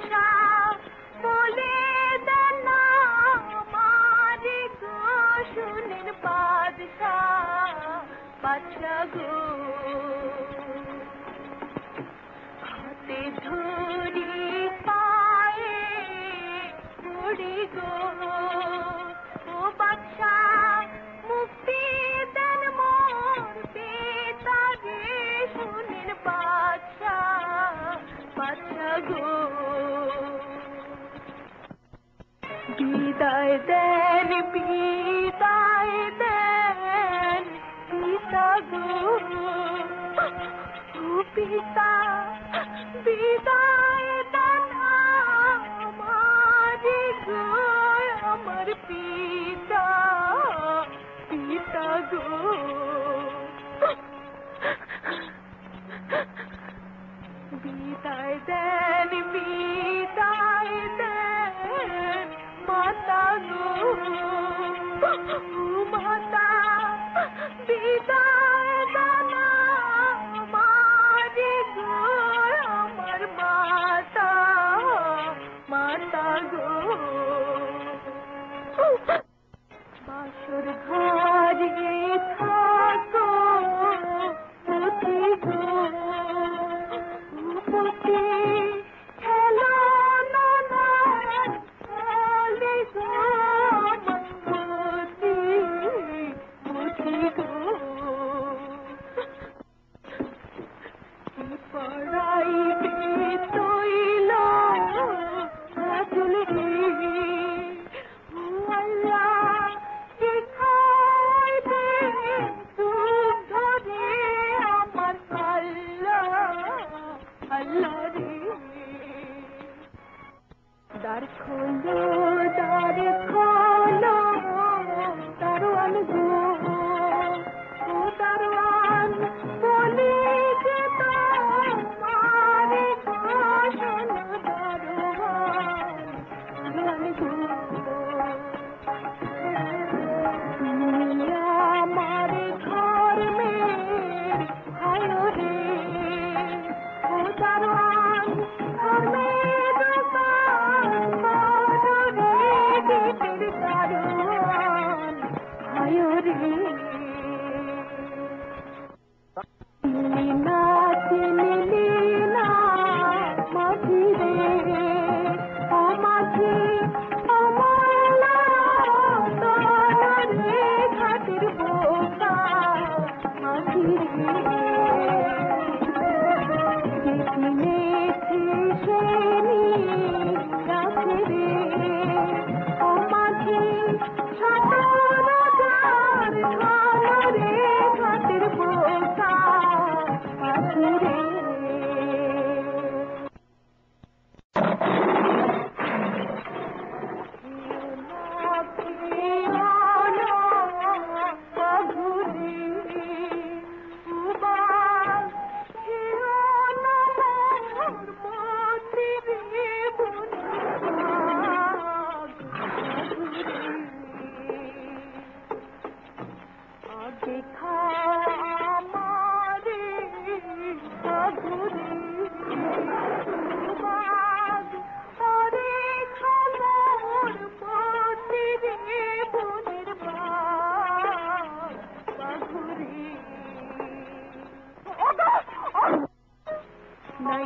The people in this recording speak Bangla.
বাদশা বলে দেন না আমারে গো শুনেন বাদশা বাদশা গো হাতে ধরি পায়ে ধরি গো ও বাদশা মুক্তি দেন মোর বেতারে শুনেন বাদশা বাদশা গো বিদায় দেন পিতা গো ও পিতা বিদায় দেন আমারে গো আমার পিতা গো বিদায় দেন মাতা গো মাতা বিদায় দেন আমারে গো আমার মাতা গো বাসর ঘরে থাকো পতি গো পতি খেলো না চলে গো পতি গো পড়াইবে তৈল রাজুল রে আল্লাহ শিখাইবে দুধ ধরে আমার আল্লাহ রে দ্বার খোলো দারোয়ান গো ও দারোয়ান বলি যে তোমারে শোন দারোয়ান গো আমার ঘর মের ভালো রে ও দারোয়ান ঘর মের দারোয়ান ভালো রে চিনলি না মাঝি রে ও মাঝি ঘাটের বোকা মাঝি রে কিনেছি সেনি গাছে রে ও মাঝি রে ঘাটের বোকা মাঝি রে দেখা আমারে ঘুরে ওরে খবর পড়তে রে বোনের ঘুরে নাই